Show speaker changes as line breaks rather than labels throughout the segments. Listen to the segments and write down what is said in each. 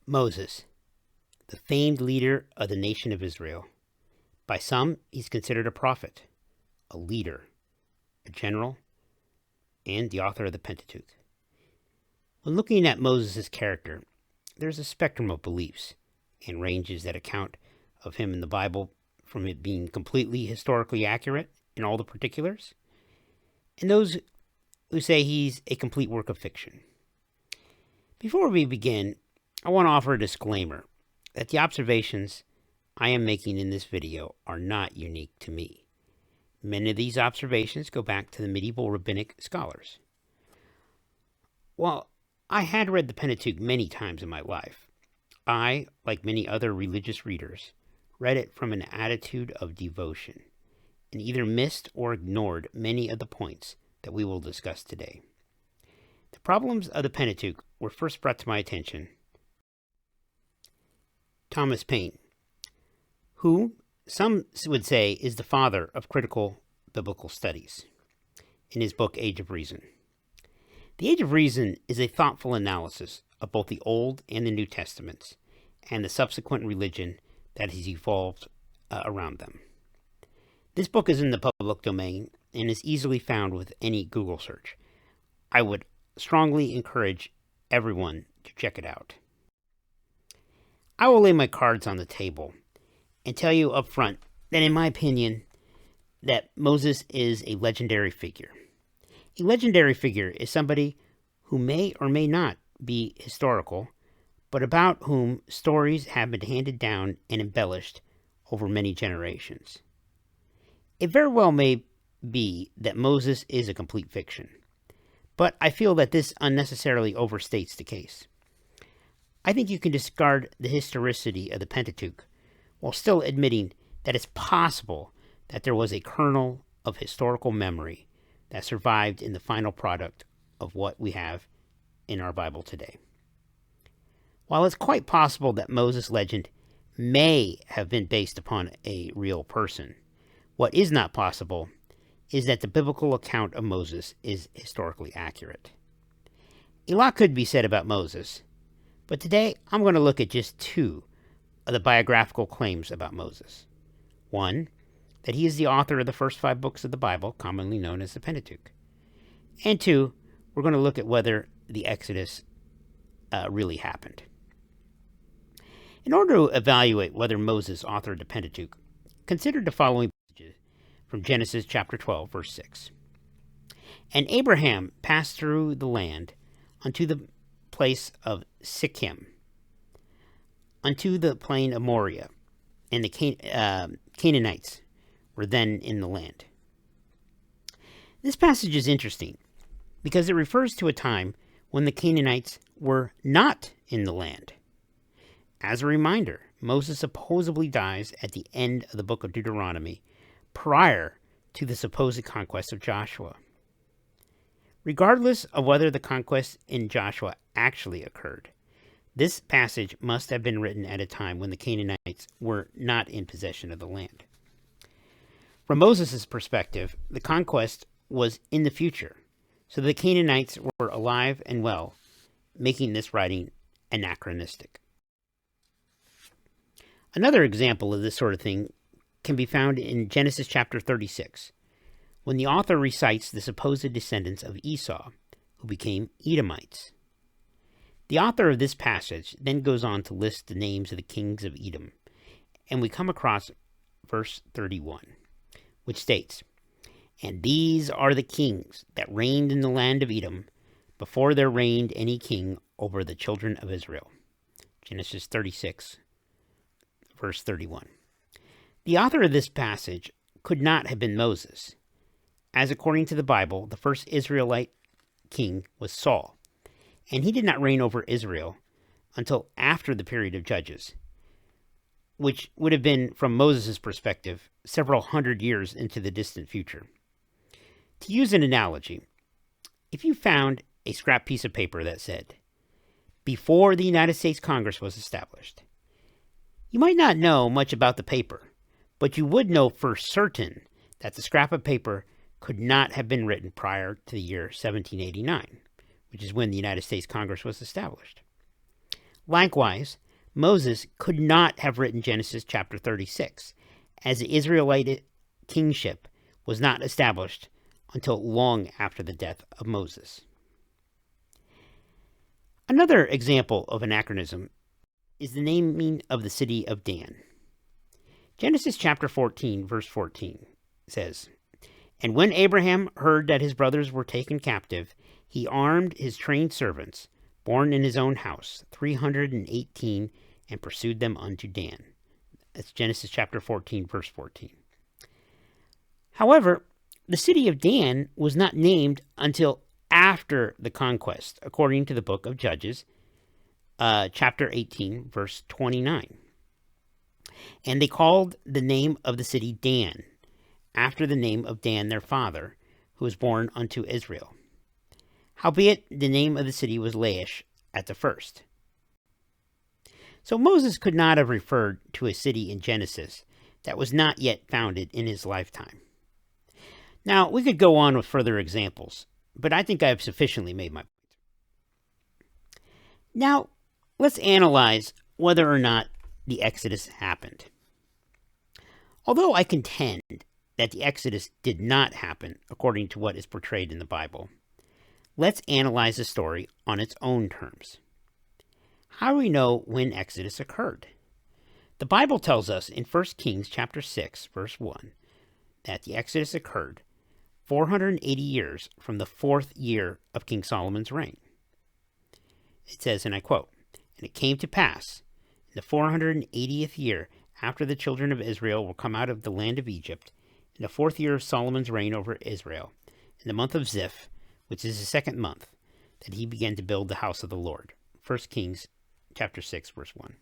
Moses, the famed leader of the nation of Israel. By some, he's considered a prophet, a leader, a general, and the author of the Pentateuch. When looking at Moses' character, there's a spectrum of beliefs and ranges that account of him in the Bible, from it being completely historically accurate in all the particulars, and those who say he's a complete work of fiction. Before we begin, I want to offer a disclaimer that the observations I am making in this video are not unique to me. Many of these observations go back to the medieval rabbinic scholars. While I had read the Pentateuch many times in my life, I, like many other religious readers, read it from an attitude of devotion and either missed or ignored many of the points that we will discuss today. The problems of the Pentateuch were first brought to my attention Thomas Paine, who some would say is the father of critical biblical studies, in his book Age of Reason. The Age of Reason is a thoughtful analysis of both the Old and the New Testaments and the subsequent religion that has evolved around them. This book is in the public domain and is easily found with any Google search. I would strongly encourage everyone to check it out. I will lay my cards on the table and tell you up front that in my opinion that Moses is a legendary figure. A legendary figure is somebody who may or may not be historical, but about whom stories have been handed down and embellished over many generations. It very well may be that Moses is a complete fiction, but I feel that this unnecessarily overstates the case. I think you can discard the historicity of the Pentateuch while still admitting that it's possible that there was a kernel of historical memory that survived in the final product of what we have in our Bible today. While it's quite possible that Moses' legend may have been based upon a real person, what is not possible is that the biblical account of Moses is historically accurate. A lot could be said about Moses, but today I'm going to look at just two of the biographical claims about Moses. One, that he is the author of the first 5 books of the Bible, commonly known as the Pentateuch. And two, we're going to look at whether the Exodus really happened. In order to evaluate whether Moses authored the Pentateuch, consider the following passages from Genesis chapter 12, verse 6. And Abraham passed through the land unto the place of Sichem, unto the plain of Moriah, and the Canaanites were then in the land. This passage is interesting because it refers to a time when the Canaanites were not in the land. As a reminder, Moses supposedly dies at the end of the book of Deuteronomy, prior to the supposed conquest of Joshua. Regardless of whether the conquest in Joshua actually occurred, this passage must have been written at a time when the Canaanites were not in possession of the land. From Moses' perspective, the conquest was in the future, so the Canaanites were alive and well, making this writing anachronistic. Another example of this sort of thing can be found in Genesis chapter 36, when the author recites the supposed descendants of Esau, who became Edomites. The author of this passage then goes on to list the names of the kings of Edom, and we come across verse 31, which states, And these are the kings that reigned in the land of Edom, before there reigned any king over the children of Israel. Genesis 36, verse 31. The author of this passage could not have been Moses, as according to the Bible, the first Israelite king was Saul, and he did not reign over Israel until after the period of Judges, which would have been, from Moses' perspective, several hundred years into the distant future. To use an analogy, if you found a scrap piece of paper that said, "Before the United States Congress was established," you might not know much about the paper, but you would know for certain that the scrap of paper could not have been written prior to the year 1789, which is when the United States Congress was established. Likewise, Moses could not have written Genesis chapter 36, as the Israelite kingship was not established until long after the death of Moses. Another example of anachronism is the naming of the city of Dan. Genesis chapter 14, verse 14 says, "And when Abraham heard that his brothers were taken captive, he armed his trained servants, born in his own house, 318, and pursued them unto Dan." That's Genesis chapter 14, verse 14. However, the city of Dan was not named until after the conquest, according to the book of Judges, chapter 18, verse 29. And they called the name of the city Dan, after the name of Dan their father, who was born unto Israel. Howbeit, the name of the city was Laish at the first. So Moses could not have referred to a city in Genesis that was not yet founded in his lifetime. Now, we could go on with further examples, but I think I have sufficiently made my point. Now, let's analyze whether or not the Exodus happened. Although I contend that the Exodus did not happen according to what is portrayed in the Bible, let's analyze the story on its own terms. How do we know when Exodus occurred? The Bible tells us in 1 Kings chapter 6, verse 1, that the Exodus occurred 480 years from the 4th year of King Solomon's reign. It says, and I quote, "And it came to pass in the 480th year after the children of Israel were come out of the land of Egypt, in the 4th year of Solomon's reign over Israel, in the month of Ziph, which is the 2nd month, that he began to build the house of the Lord." 1 Kings chapter 6, verse 1.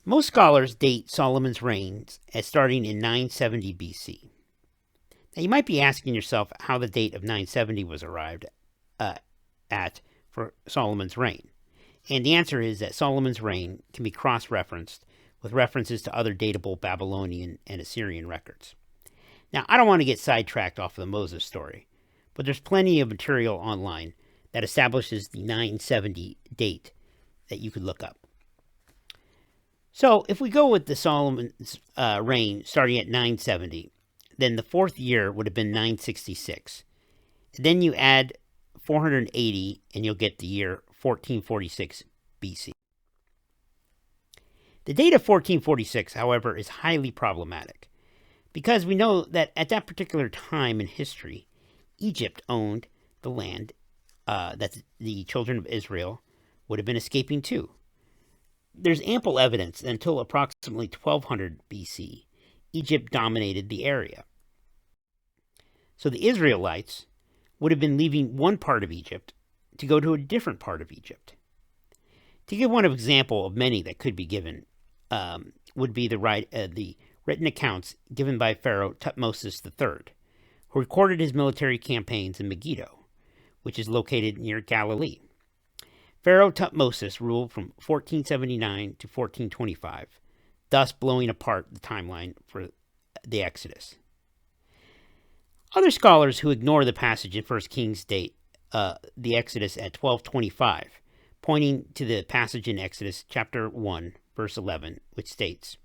Most scholars date Solomon's reign as starting in 970 BC. Now, you might be asking yourself how the date of 970 was arrived at for Solomon's reign. And the answer is that Solomon's reign can be cross-referenced with references to other datable Babylonian and Assyrian records. Now, I don't want to get sidetracked off of the Moses story, but there's plenty of material online that establishes the 970 date that you could look up. So, if we go with the Solomon's reign starting at 970, then the 4th year would have been 966. Then you add 480, and you'll get the year 1446 BC. The date of 1446, however, is highly problematic, because we know that at that particular time in history, Egypt owned the land that the children of Israel would have been escaping to. There's ample evidence that until approximately 1200 BC, Egypt dominated the area. So the Israelites would have been leaving one part of Egypt to go to a different part of Egypt. To give one example of many that could be given, would be the written accounts given by Pharaoh Thutmose III, who recorded his military campaigns in Megiddo, which is located near Galilee. Pharaoh Thutmose ruled from 1479 to 1425, thus blowing apart the timeline for the Exodus. Other scholars who ignore the passage in 1 Kings date the Exodus at 1225, pointing to the passage in Exodus chapter 1, verse 11, which states,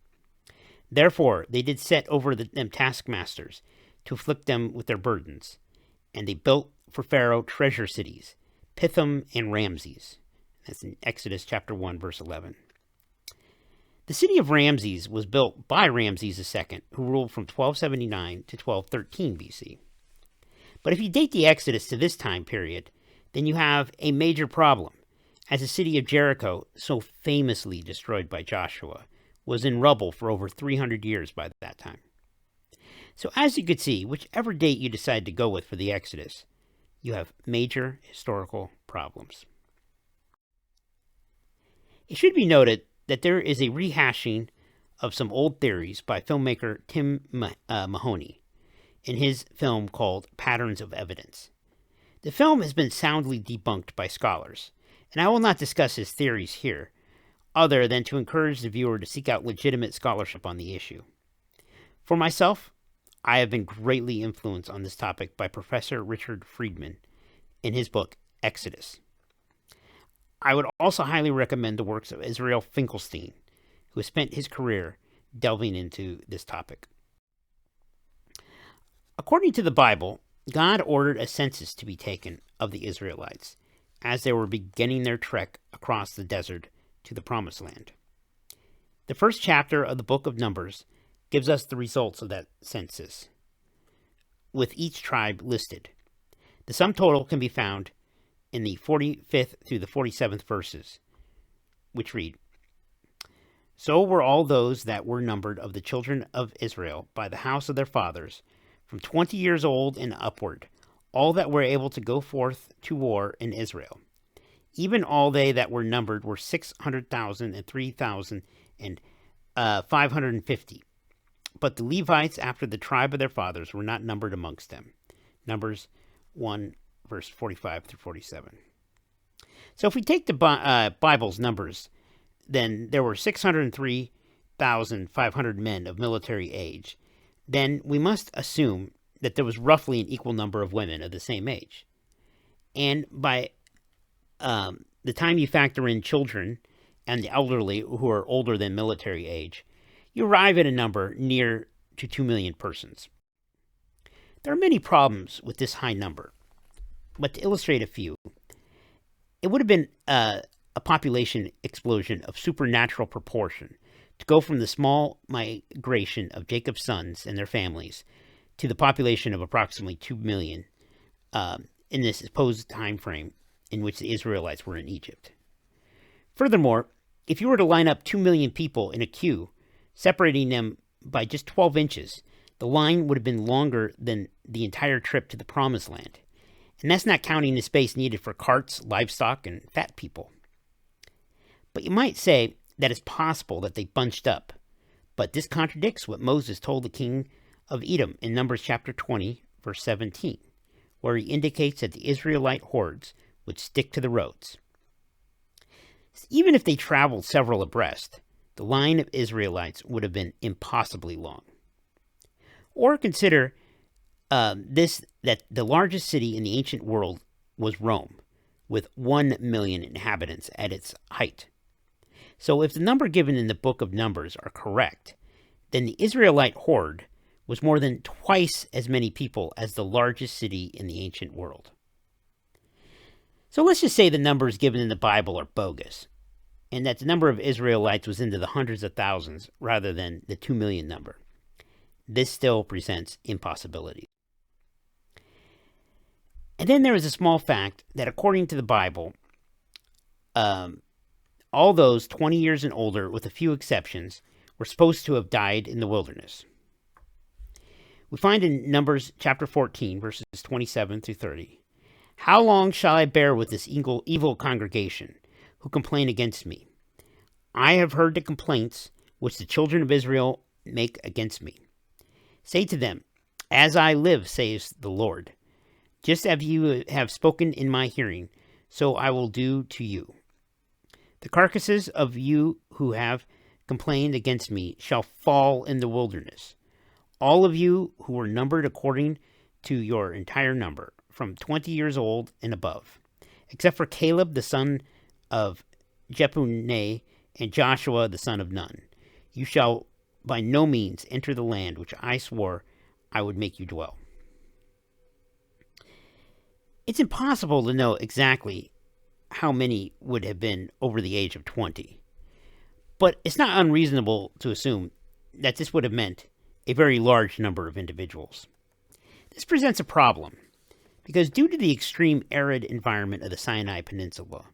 "Therefore they did set over them taskmasters to afflict them with their burdens, and they built for Pharaoh treasure cities, Pithom and Ramses." That's in Exodus chapter 1, verse 11. The city of Ramses was built by Ramses II, who ruled from 1279 to 1213 BC. But if you date the Exodus to this time period, then you have a major problem, as the city of Jericho, so famously destroyed by Joshua, was in rubble for over 300 years by that time. So as you could see, whichever date you decide to go with for the Exodus, you have major historical problems. It should be noted that there is a rehashing of some old theories by filmmaker Tim Mahoney in his film called Patterns of Evidence. The film has been soundly debunked by scholars, and I will not discuss his theories here, other than to encourage the viewer to seek out legitimate scholarship on the issue. For myself, I have been greatly influenced on this topic by Professor Richard Friedman in his book, Exodus. I would also highly recommend the works of Israel Finkelstein, who has spent his career delving into this topic. According to the Bible, God ordered a census to be taken of the Israelites as they were beginning their trek across the desert to the Promised Land. The first chapter of the book of Numbers gives us the results of that census, with each tribe listed. The sum total can be found in the 45th through the 47th verses, which read, "So were all those that were numbered of the children of Israel by the house of their fathers, from 20 years old and upward, all that were able to go forth to war in Israel. Even all they that were numbered were 600,000 and 3,550. But the Levites, after the tribe of their fathers, were not numbered amongst them." Numbers 1, verse 45 through 47. So if we take the Bible's numbers, then there were 603,500 men of military age. Then we must assume that there was roughly an equal number of women of the same age. And by the time you factor in children and the elderly who are older than military age, you arrive at a number near to 2 million persons. There are many problems with this high number, but to illustrate a few, it would have been a population explosion of supernatural proportion to go from the small migration of Jacob's sons and their families to the population of approximately 2 million in this supposed time frame in which the Israelites were in Egypt. Furthermore, if you were to line up 2 million people in a queue, separating them by just 12 inches, the line would have been longer than the entire trip to the Promised Land. And that's not counting the space needed for carts, livestock, and fat people. But you might say that it's possible that they bunched up, but this contradicts what Moses told the king of Edom in Numbers chapter 20, verse 17, where he indicates that the Israelite hordes would stick to the roads. Even if they traveled several abreast, the line of Israelites would have been impossibly long. Or consider that the largest city in the ancient world was Rome, with 1 million inhabitants at its height. So if the number given in the book of Numbers are correct, then the Israelite horde was more than twice as many people as the largest city in the ancient world. So let's just say the numbers given in the Bible are bogus, and that the number of Israelites was into the hundreds of thousands rather than the 2 million number. This still presents impossibilities. And then there is a small fact that according to the Bible, all those 20 years and older, with a few exceptions, were supposed to have died in the wilderness. We find in Numbers chapter 14, verses 27 through 30, "How long shall I bear with this evil congregation who complain against me? I have heard the complaints which the children of Israel make against me. Say to them, As I live, says the Lord, just as you have spoken in my hearing, so I will do to you. The carcasses of you who have complained against me shall fall in the wilderness. All of you who were numbered according to your entire number, from 20 years old and above, except for Caleb the son of Jephunneh and Joshua the son of Nun. You shall by no means enter the land which I swore I would make you dwell." It's impossible to know exactly how many would have been over the age of 20. But it's not unreasonable to assume that this would have meant a very large number of individuals. This presents a problem, because due to the extreme arid environment of the Sinai Peninsula,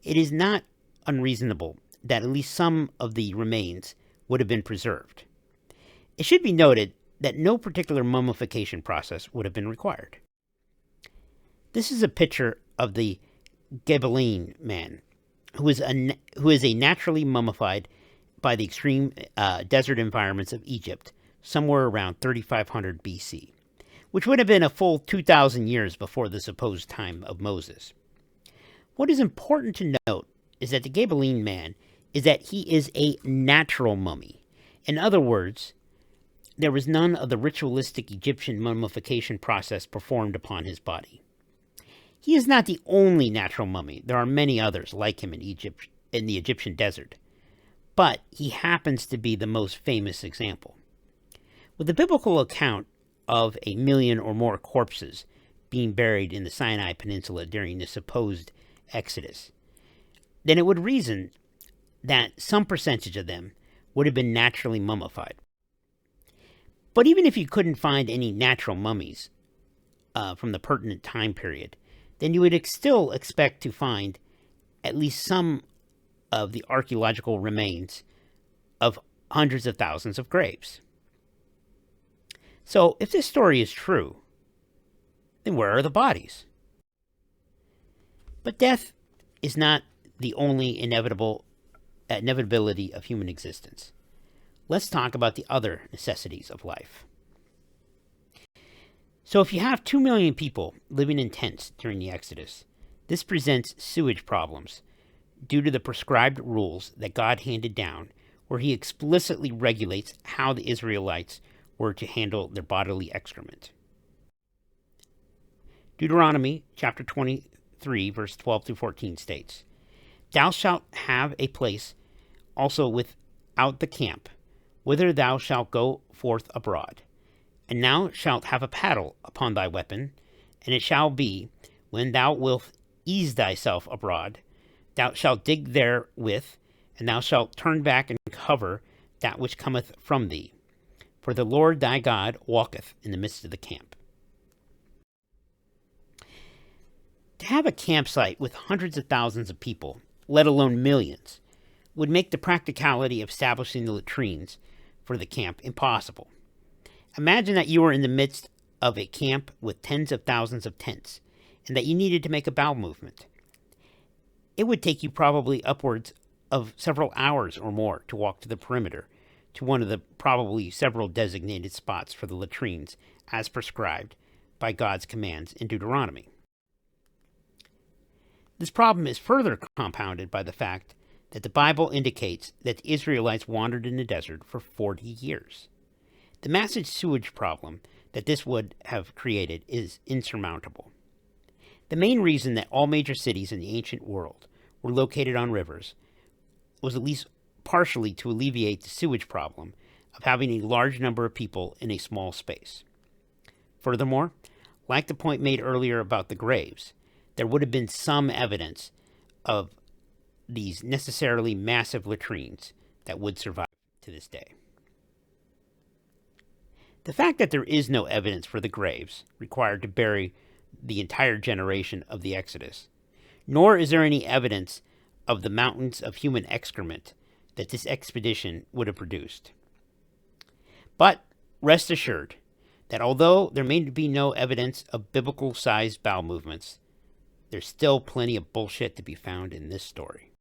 it is not unreasonable that at least some of the remains would have been preserved. It should be noted that no particular mummification process would have been required. This is a picture of the Gebelein Man, who is a naturally mummified by the extreme desert environments of Egypt somewhere around 3500 BC, which would have been a full 2,000 years before the supposed time of Moses. What is important to note is that the Gebelein Man is that he is a natural mummy. In other words, there was none of the ritualistic Egyptian mummification process performed upon his body. He is not the only natural mummy. There are many others like him in Egypt, in the Egyptian desert. But he happens to be the most famous example. With the biblical account of 1 million or more corpses being buried in the Sinai Peninsula during the supposed Exodus, then it would reason that some percentage of them would have been naturally mummified. But even if you couldn't find any natural mummies from the pertinent time period, then you would still expect to find at least some of the archaeological remains of hundreds of thousands of graves. So, if this story is true, then where are the bodies? But death is not the only inevitability of human existence. Let's talk about the other necessities of life. So if you have 2 million people living in tents during the Exodus, this presents sewage problems due to the prescribed rules that God handed down, where he explicitly regulates how the Israelites were to handle their bodily excrement. Deuteronomy chapter 23, verse 12 through 14 states, "Thou shalt have a place also without the camp, whither thou shalt go forth abroad. And thou shalt have a paddle upon thy weapon, and it shall be, when thou wilt ease thyself abroad, thou shalt dig therewith, and thou shalt turn back and cover that which cometh from thee. For the Lord thy God walketh in the midst of the camp." To have a campsite with hundreds of thousands of people, let alone millions, would make the practicality of establishing the latrines for the camp impossible. Imagine that you were in the midst of a camp with tens of thousands of tents, and that you needed to make a bowel movement. It would take you probably upwards of several hours or more to walk to the perimeter, to one of the probably several designated spots for the latrines as prescribed by God's commands in Deuteronomy. This problem is further compounded by the fact that the Bible indicates that the Israelites wandered in the desert for 40 years. The massive sewage problem that this would have created is insurmountable. The main reason that all major cities in the ancient world were located on rivers was at least partially to alleviate the sewage problem of having a large number of people in a small space. Furthermore, like the point made earlier about the graves, there would have been some evidence of these necessarily massive latrines that would survive to this day. The fact that there is no evidence for the graves required to bury the entire generation of the Exodus, nor is there any evidence of the mountains of human excrement that this expedition would have produced. But rest assured that although there may be no evidence of biblical-sized bowel movements, there's still plenty of bullshit to be found in this story.